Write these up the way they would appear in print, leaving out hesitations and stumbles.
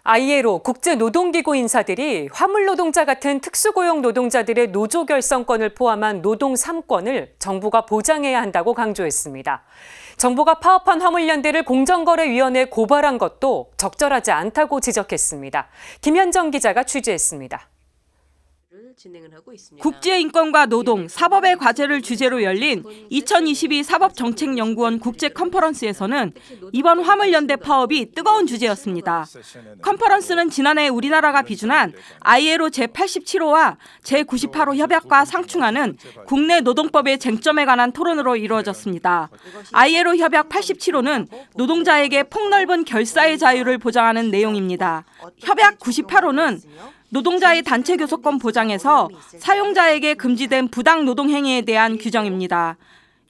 ILO 국제노동기구 인사들이 화물노동자 같은 특수고용 노동자들의 노조 결성권을 포함한 노동 3권을 정부가 보장해야 한다고 강조했습니다. 정부가 파업한 화물연대를 공정거래위원회에 고발한 것도 적절하지 않다고 지적했습니다. 김현정 기자가 취재했습니다. 국제인권과 노동, 사법의 과제를 주제로 열린 2022 사법정책연구원 국제컨퍼런스에서는 이번 화물연대 파업이 뜨거운 주제였습니다. 컨퍼런스는 지난해 우리나라가 비준한 ILO 제87호와 제98호 협약과 상충하는 국내 노동법의 쟁점에 관한 토론으로 이루어졌습니다. ILO 협약 87호는 노동자에게 폭넓은 결사의 자유를 보장하는 내용입니다. 협약 98호는 노동자의 단체 교섭권 보장에서 사용자에게 금지된 부당 노동 행위에 대한 규정입니다.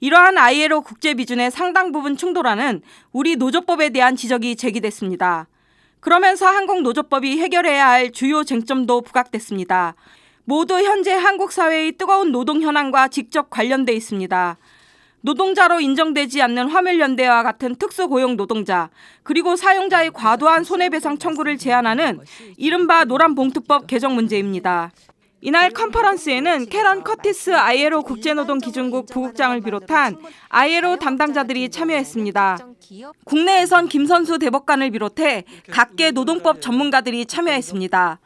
이러한 ILO 국제 비준의 상당 부분 충돌하는 우리 노조법에 대한 지적이 제기됐습니다. 그러면서 한국 노조법이 해결해야 할 주요 쟁점도 부각됐습니다. 모두 현재 한국 사회의 뜨거운 노동 현안과 직접 관련돼 있습니다. 노동자로 인정되지 않는 화물연대와 같은 특수고용 노동자, 그리고 사용자의 과도한 손해배상 청구를 제한하는 이른바 노란봉투법 개정 문제입니다. 이날 컨퍼런스에는 캐런 커티스 ILO 국제노동기준국 부국장을 비롯한 ILO 담당자들이 참여했습니다. 국내에선 김선수 대법관을 비롯해 각계 노동법 전문가들이 참여했습니다.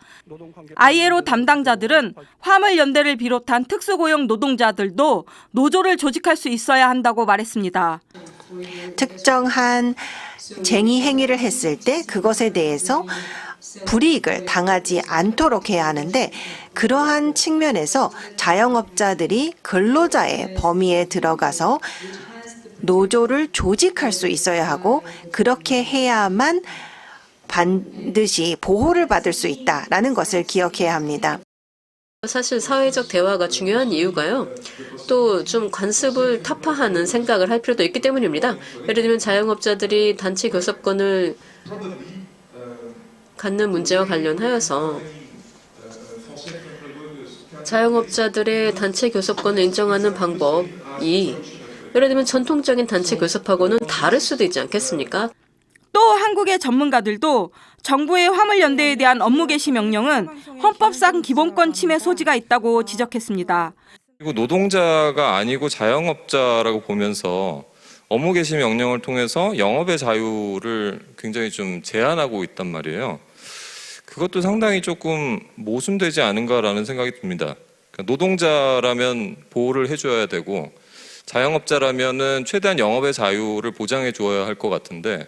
ILO 담당자들은 화물연대를 비롯한 특수고용 노동자들도 노조를 조직할 수 있어야 한다고 말했습니다. 특정한 쟁의 행위를 했을 때 그것에 대해서 불이익을 당하지 않도록 해야 하는데, 그러한 측면에서 자영업자들이 근로자의 범위에 들어가서 노조를 조직할 수 있어야 하고, 그렇게 해야만 반드시 보호를 받을 수 있다라는 것을 기억해야 합니다. 사실 사회적 대화가 중요한 이유가요. 또 좀 관습을 타파하는 생각을 할 필요도 있기 때문입니다. 예를 들면 자영업자들이 단체 교섭권을 갖는 문제와 관련하여서 자영업자들의 단체 교섭권을 인정하는 방법이 예를 들면 전통적인 단체 교섭하고는 다를 수도 있지 않겠습니까? 또 한국의 전문가들도 정부의 화물연대에 대한 업무 개시 명령은 헌법상 기본권 침해 소지가 있다고 지적했습니다. 그리고 노동자가 아니고 자영업자라고 보면서 업무 개시 명령을 통해서 영업의 자유를 굉장히 좀 제한하고 있단 말이에요. 그것도 상당히 조금 모순되지 않은가라는 생각이 듭니다. 그러니까 노동자라면 보호를 해줘야 되고 자영업자라면은 최대한 영업의 자유를 보장해 줘야 할 것 같은데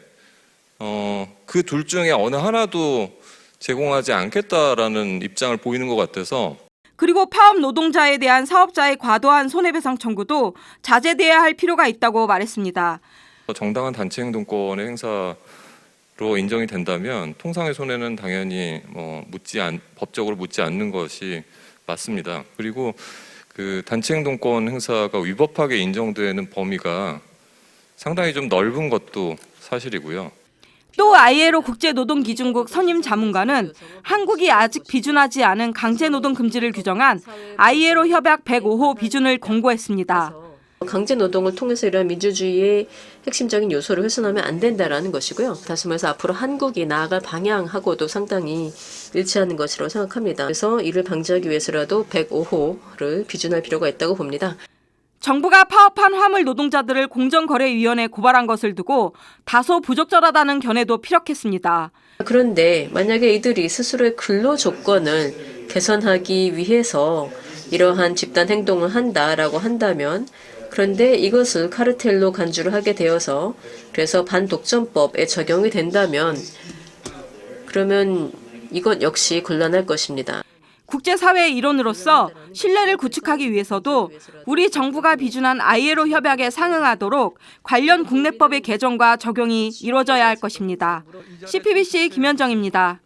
그 둘 중에 어느 하나도 제공하지 않겠다라는 입장을 보이는 것 같아서. 그리고 파업 노동자에 대한 사업자의 과도한 손해배상 청구도 자제돼야 할 필요가 있다고 말했습니다. 정당한 단체 행동권의 행사로 인정이 된다면 통상의 손해는 당연히 법적으로 묻지 않는 것이 맞습니다. 그리고 그 단체 행동권 행사가 위법하게 인정되는 범위가 상당히 좀 넓은 것도 사실이고요. 또 ILO 국제노동기준국 선임 자문관은 한국이 아직 비준하지 않은 강제노동 금지를 규정한 ILO 협약 105호 비준을 공고했습니다. 강제노동을 통해서 이러한 민주주의의 핵심적인 요소를 훼손하면 안 된다라는 것이고요. 다시 말해서 앞으로 한국이 나아갈 방향하고도 상당히 일치하는 것이라고 생각합니다. 그래서 이를 방지하기 위해서라도 105호를 비준할 필요가 있다고 봅니다. 정부가 파업한 화물 노동자들을 공정거래위원회에 고발한 것을 두고 다소 부적절하다는 견해도 피력했습니다. 그런데 만약에 이들이 스스로의 근로 조건을 개선하기 위해서 이러한 집단 행동을 한다라고 한다면, 그런데 이것을 카르텔로 간주를 하게 되어서 그래서 반독점법에 적용이 된다면 그러면 이것 역시 곤란할 것입니다. 국제사회의 일원으로서 신뢰를 구축하기 위해서도 우리 정부가 비준한 ILO 협약에 상응하도록 관련 국내법의 개정과 적용이 이루어져야 할 것입니다. CPBC 김현정입니다.